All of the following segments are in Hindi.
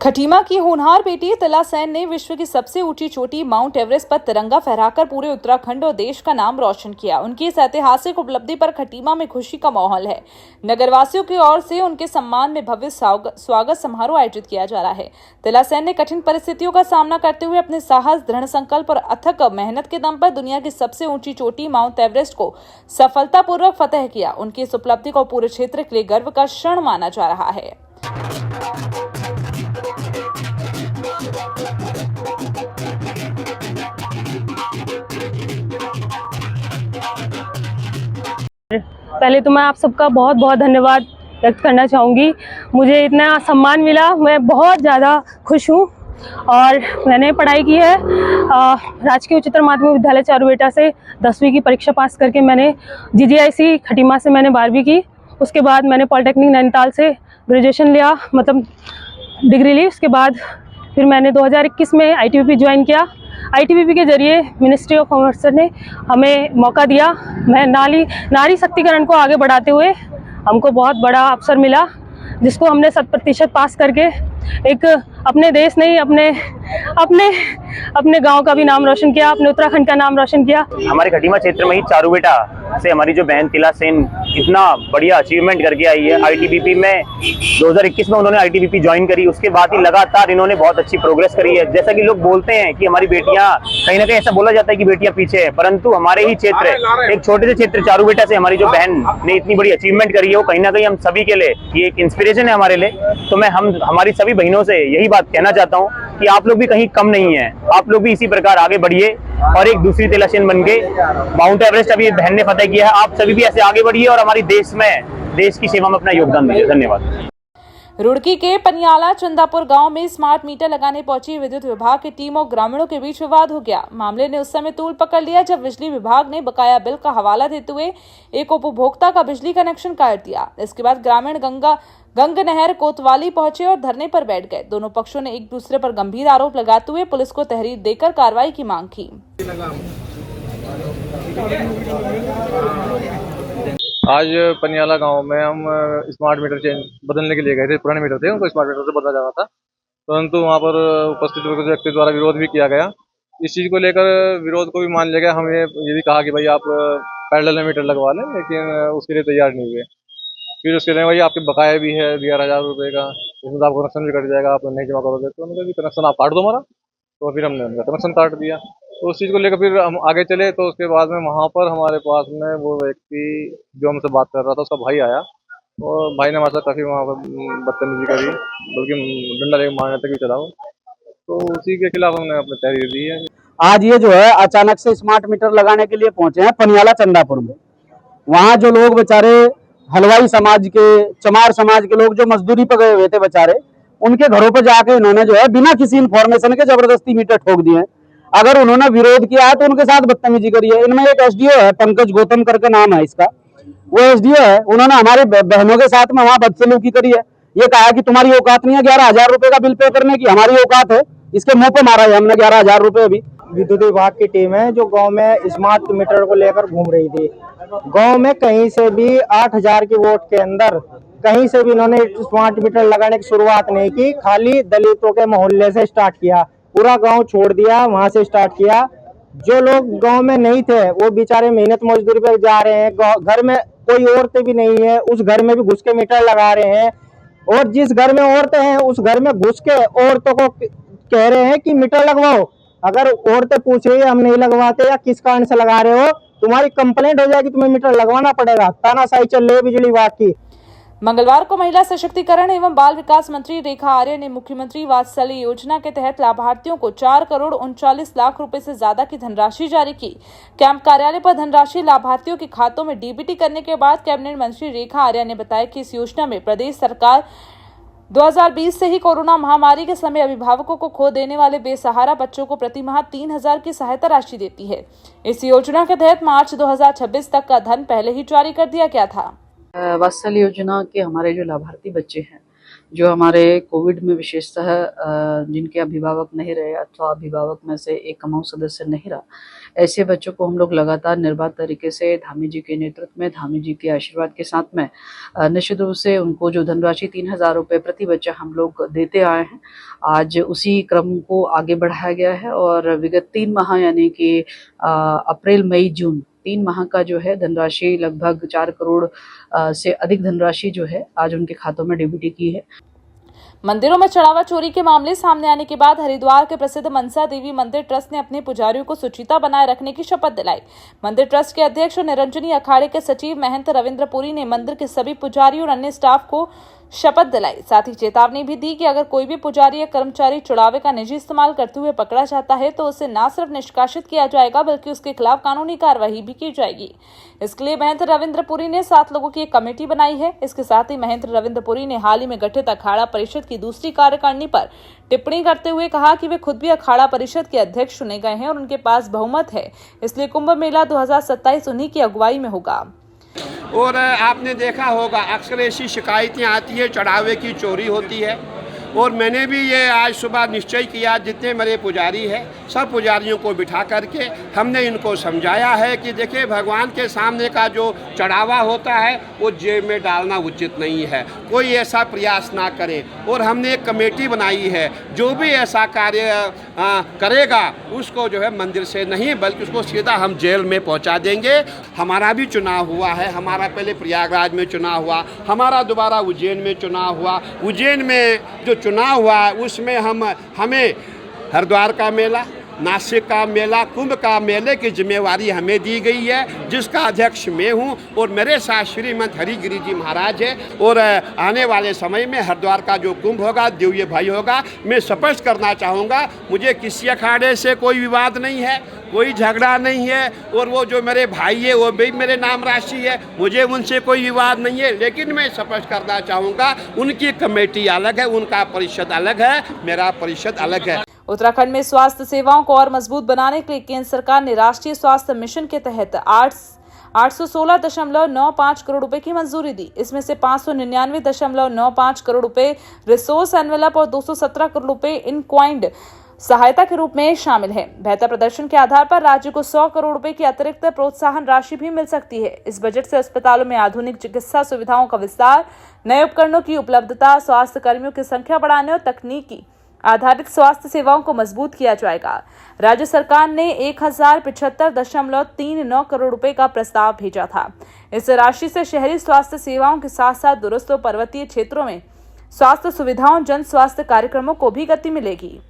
खटीमा की होनहार बेटी तिला सेन ने विश्व की सबसे ऊंची चोटी माउंट एवरेस्ट पर तिरंगा फहराकर पूरे उत्तराखंड और देश का नाम रोशन किया। उनकी इस ऐतिहासिक उपलब्धि पर खटीमा में खुशी का माहौल है। नगरवासियों की ओर से उनके सम्मान में भव्य स्वागत समारोह आयोजित किया जा रहा है। तिला सेन ने कठिन परिस्थितियों का सामना करते हुए अपने साहस, दृढ़ संकल्प और अथक मेहनत के दम पर दुनिया की सबसे ऊंची चोटी माउंट एवरेस्ट को सफलतापूर्वक फतह किया। उनकी इस उपलब्धि को पूरे क्षेत्र के लिए गर्व का क्षण माना जा रहा है। पहले तो मैं आप सबका बहुत बहुत धन्यवाद व्यक्त करना चाहूँगी। मुझे इतना सम्मान मिला, मैं बहुत ज़्यादा खुश हूँ। और मैंने पढ़ाई की है राजकीय उच्चतर माध्यमिक विद्यालय चारूबेटा से 10वीं की परीक्षा पास करके मैंने GGIC खटीमा से मैंने 12वीं की। उसके बाद मैंने पॉलिटेक्निक नैनीताल से ग्रेजुएशन लिया, मतलब डिग्री ली। उसके बाद फिर मैंने 2021 में ITBP ज्वाइन किया। ITBP के जरिए मिनिस्ट्री ऑफ कॉमर्स ने हमें मौका दिया। मैं नारी शक्तिकरण को आगे बढ़ाते हुए हमको बहुत बड़ा अवसर मिला, जिसको हमने 100% पास करके एक अपने देश नहीं अपने गांव का भी नाम रोशन किया, अपने उत्तराखंड का नाम रोशन किया। हमारे खटीमा क्षेत्र में ही चारूबेटा से हमारी जो बहन तिला सेन इतना बढ़िया अचीवमेंट करके आई है। ITBP में 2021 में उन्होंने ITBP ज्वाइन करी। उसके बाद ही लगातार इन्होंने बहुत अच्छी प्रोग्रेस करी है। जैसा कि लोग बोलते हैं कि हमारी बेटियां, कहीं ना कहीं ऐसा बोला जाता है कि बेटियां पीछे है, परंतु हमारे ही क्षेत्र, एक छोटे से क्षेत्र चारूबेटा से हमारी जो बहन ने इतनी बड़ी अचीवमेंट करी है, वो कहीं ना कहीं हम सभी के लिए ये एक इंस्पिरेशन है हमारे लिए। तो मैं हमारी सभी बहनों से यही बात कहना चाहता हूँ कि आप लोग भी कहीं कम नहीं है, आप लोग भी इसी प्रकार आगे बढ़िए और एक दूसरी तिला सेन बन के माउंट एवरेस्ट अभी बहन ने फतह किया है। आप सभी भी ऐसे आगे बढ़िए और हमारी देश की सेवा में अपना योगदान दीजिए। धन्यवाद। रुड़की के पनियाला चंदापुर गांव में स्मार्ट मीटर लगाने पहुंची विद्युत विभाग की टीम और ग्रामीणों के बीच विवाद हो गया। मामले ने उस समय तूल पकड़ लिया जब बिजली विभाग ने बकाया बिल का हवाला देते हुए एक उपभोक्ता का बिजली कनेक्शन काट दिया। इसके बाद ग्रामीण गंग नहर कोतवाली पहुंचे और धरने पर बैठ गए। दोनों पक्षों ने एक दूसरे पर गंभीर आरोप लगाते हुए पुलिस को तहरीर देकर कार्रवाई की मांग की। आज पनियाला गांव में हम स्मार्ट मीटर बदलने के लिए गए थे। पुराने मीटर थे, उनको स्मार्ट मीटर से बदला जा रहा था, परंतु वहां पर उपस्थित व्यक्ति द्वारा विरोध भी किया गया। इस चीज को लेकर विरोध को भी मान लिया गया। हमें ये भी कहा कि भाई आप पैरेलल में मीटर लगवा लें, लेकिन उसके लिए तैयार नहीं हुए। फिर उसके लिए भाई आपके बकाया भी है 11,000 रुपये का, उसमें आपको कनेक्शन भी कट जाएगा, आप नहीं जमा करोगे तो उन्होंने कनेक्शन आप काट दो हमारा। तो फिर हमने उनका कनेक्शन काट दिया। तो उस चीज़ को लेकर फिर हम आगे चले। तो उसके बाद में वहाँ पर हमारे पास में वो व्यक्ति जो हमसे बात कर रहा था, उसका भाई आया और भाई ने हमारे साथ काफ़ी वहाँ पर बदतमीजी करी, बल्कि डंडा लेकर मारने तक भी चला वो। तो उसी के खिलाफ हमने अपनी तहरीर दी है। आज ये जो है अचानक से स्मार्ट मीटर लगाने के लिए पहुंचे हैं पनियाला चंदापुर में। वहाँ जो लोग बेचारे हलवाई समाज के, चमार समाज के लोग जो मजदूरी पर गए हुए थे बेचारे, उनके घरों पर जाके इन्होंने जो है बिना किसी इन्फॉर्मेशन के जबरदस्ती मीटर ठोक दिए। अगर उन्होंने विरोध किया है तो उनके साथ बदतमीजी करी है। इनमें एक SDO है, पंकज गौतम करके नाम है इसका, वो SDO है। उन्होंने हमारी बहनों के साथ में वहाँ बदसलूकी करी है। ये कहा है कि तुम्हारी औकात नहीं है 11,000 रुपए का बिल पे करने की, हमारी औकात है। इसके मुंह पे मारा है हमने 11,000 रुपए। अभी विद्युत विभाग की टीम है जो गांव में स्मार्ट मीटर को लेकर घूम रही थी। गांव में कहीं से भी 8,000 की वोट के अंदर कहीं से भी इन्होंने स्मार्ट मीटर लगाने की शुरुआत नहीं की। खाली दलितों के मोहल्ले से स्टार्ट किया, पूरा गांव छोड़ दिया, वहां से स्टार्ट किया। जो लोग गांव में नहीं थे वो बेचारे मेहनत मजदूरी पे जा रहे हैं। घर में कोई औरतें भी नहीं है, उस घर में भी घुस के मीटर लगा रहे हैं। और जिस घर में औरतें हैं उस घर में घुस के औरतों को कह रहे हैं कि मीटर लगवाओ। अगर औरतें पूछ रही है हम नहीं लगवाते या किस कारण से लगा रहे हो, तुम्हारी कंप्लेंट हो जाएगी, तुम्हें मीटर लगवाना पड़ेगा। तानाशाही चल रही है बिजली विभाग की। मंगलवार को महिला सशक्तिकरण एवं बाल विकास मंत्री रेखा आर्य ने मुख्यमंत्री वात्सल्य योजना के तहत लाभार्थियों को 4 करोड़ 39 लाख रुपए से ज्यादा की धनराशि जारी की। कैंप कार्यालय पर धनराशि लाभार्थियों के खातों में DBT करने के बाद कैबिनेट मंत्री रेखा आर्य ने बताया कि इस योजना में प्रदेश सरकार 2020 से ही कोरोना महामारी के समय अभिभावकों को खो देने वाले बेसहारा बच्चों को प्रति माह 3,000 की सहायता राशि देती है। इस योजना के तहत मार्च 2026 तक का धन पहले ही जारी कर दिया गया था। वात्सल्य योजना के हमारे जो लाभार्थी बच्चे हैं, जो हमारे कोविड में विशेषतः जिनके अभिभावक नहीं रहे अथवा अभिभावक में से एक कमाऊ सदस्य नहीं रहा, ऐसे बच्चों को हम लोग लगातार निर्बाध तरीके से धामी जी के नेतृत्व में, धामी जी के आशीर्वाद के साथ में निश्चित रूप से उनको जो धनराशि 3,000 रुपये प्रति बच्चा हम लोग देते आए हैं, आज उसी क्रम को आगे बढ़ाया गया है और विगत 3 माह यानी कि अप्रैल, मई, जून 3 माह का जो है धनराशि लगभग 4 करोड़ से अधिक धनराशि जो है आज उनके खातों में डीबीटी की है। मंदिरों में चढ़ावा चोरी के मामले सामने आने के बाद हरिद्वार के प्रसिद्ध मनसा देवी मंदिर ट्रस्ट ने अपने पुजारियों को शुचिता बनाए रखने की शपथ दिलाई। मंदिर ट्रस्ट के अध्यक्ष और निरंजनी अखाड़े के सचिव महंत रविंद्र पुरी ने मंदिर के सभी पुजारियों और अन्य स्टाफ को शपथ दिलाई। साथ ही चेतावनी भी दी कि अगर कोई भी पुजारी या कर्मचारी चढ़ावे का निजी इस्तेमाल करते हुए पकड़ा जाता है तो उसे न सिर्फ निष्कासित किया जाएगा बल्कि उसके खिलाफ कानूनी कार्रवाई भी की जाएगी। इसके लिए महंत रविंद्र पुरी ने 7 लोगों की एक कमेटी बनाई है। इसके साथ ही महंत रविंद्र पुरी ने हाल ही में गठित अखाड़ा परिषद की दूसरी कार्यकारिणी पर टिप्पणी करते हुए कहा कि वे खुद भी अखाड़ा परिषद के अध्यक्ष चुने गए हैं और उनके पास बहुमत है, इसलिए कुंभ मेला 2027 उन्हीं की अगुवाई में होगा। और आपने देखा होगा अक्सर ऐसी शिकायतें आती है, चढ़ावे की चोरी होती है और मैंने भी ये आज सुबह निश्चय किया, जितने मेरे पुजारी हैं सब पुजारियों को बिठा करके हमने इनको समझाया है कि देखिए भगवान के सामने का जो चढ़ावा होता है वो जेब में डालना उचित नहीं है, कोई ऐसा प्रयास ना करे। और हमने एक कमेटी बनाई है, जो भी ऐसा कार्य करेगा उसको जो है मंदिर से नहीं बल्कि उसको सीधा हम जेल में पहुंचा देंगे। हमारा भी चुनाव हुआ है, हमारा पहले प्रयागराज में चुनाव हुआ, हमारा दोबारा उज्जैन में चुनाव हुआ। उज्जैन में जो चुनाव हुआ उसमें हमें हरिद्वार का मेला, नासिक का मेला, कुंभ का मेले की जिम्मेवारी हमें दी गई है, जिसका अध्यक्ष मैं हूं और मेरे साथ श्रीमंत हरिगिरी जी महाराज है। और आने वाले समय में हरिद्वार का जो कुंभ होगा, दिव्य भाई होगा। मैं स्पष्ट करना चाहूँगा, मुझे किसी अखाड़े से कोई विवाद नहीं है, कोई झगड़ा नहीं है और वो जो मेरे भाई है वो भी मेरे नाम राशि है, मुझे उनसे कोई विवाद नहीं है। लेकिन मैं स्पष्ट करना चाहूँगा, उनकी कमेटी अलग है, उनका परिषद अलग है, मेरा परिषद अलग है। उत्तराखंड में स्वास्थ्य सेवाओं को और मजबूत बनाने के लिए केंद्र सरकार ने राष्ट्रीय स्वास्थ्य मिशन के तहत 816.95 करोड़ रुपए की मंजूरी दी। इसमें से 599.95 करोड़ रुपए रिसोर्स एनवेलप और 217 करोड़ रुपए इन क्वाइंड सहायता के रूप में शामिल है। बेहतर प्रदर्शन के आधार पर राज्य को 100 करोड़ रुपए की अतिरिक्त प्रोत्साहन राशि भी मिल सकती है। इस बजट से अस्पतालों में आधुनिक चिकित्सा सुविधाओं का विस्तार, नए उपकरणों की उपलब्धता, स्वास्थ्य कर्मियों की संख्या बढ़ाने और तकनीकी आधारित स्वास्थ्य सेवाओं को मजबूत किया जाएगा। राज्य सरकार ने 1075.39 करोड़ रुपए का प्रस्ताव भेजा था। इस राशि से शहरी स्वास्थ्य सेवाओं के साथ साथ दूरस्थ और पर्वतीय क्षेत्रों में स्वास्थ्य सुविधाओं, जन स्वास्थ्य कार्यक्रमों को भी गति मिलेगी।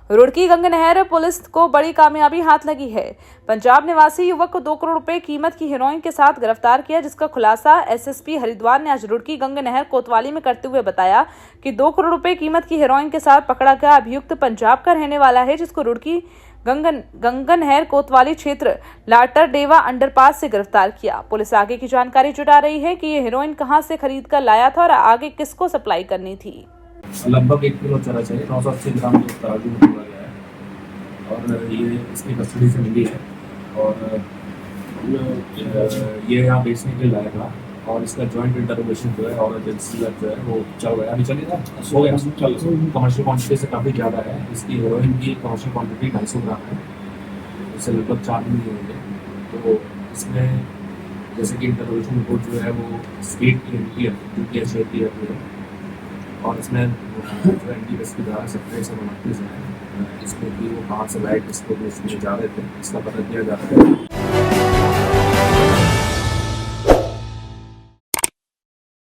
रुड़की गंगनहर पुलिस को बड़ी कामयाबी हाथ लगी है। पंजाब निवासी युवक को 2 करोड़ रुपए कीमत की हेरोइन के साथ गिरफ्तार किया, जिसका खुलासा एसएसपी हरिद्वार ने आज रुड़की गंगनहर कोतवाली में करते हुए बताया कि 2 करोड़ रुपए कीमत की हेरोइन के साथ पकड़ा गया अभियुक्त पंजाब का रहने वाला है, जिसको रुड़की गंगनहर कोतवाली क्षेत्र लाटरडेवा अंडरपास से गिरफ्तार किया। पुलिस आगे की जानकारी जुटा रही है कि ये हेरोइन कहां से खरीद कर लाया था और आगे किसको सप्लाई करनी थी। लगभग 1 किलो चना चाहिए, 980 ग्राम तराजू में तोला गया है और ये इसकी कस्टडी से मिली है और ये यहाँ बेचने के लिए लाया था और इसका जॉइंट इंटरोगेशन जो है और एजेंसी जो है वो चल रहा है, अभी चलेगा हो गया, कमर्शियल क्वान्टिटी से काफ़ी ज़्यादा है। इसकी हेरोइन की कमर्शियल क्वान्टिटी 250 ग्राम है, इससे लगभग 4 दिन होंगे। तो इसमें जैसे कि इंटरोगेशन रिपोर्ट जो है वो स्टेट की एंट्री है, शेयर की है और इसमें जो एंटी बेस की धारा 1729 है, इसमें कि वो कहाँ से लाइट इसको बेचने जा रहे थे, इसका पता किया जा रहा है।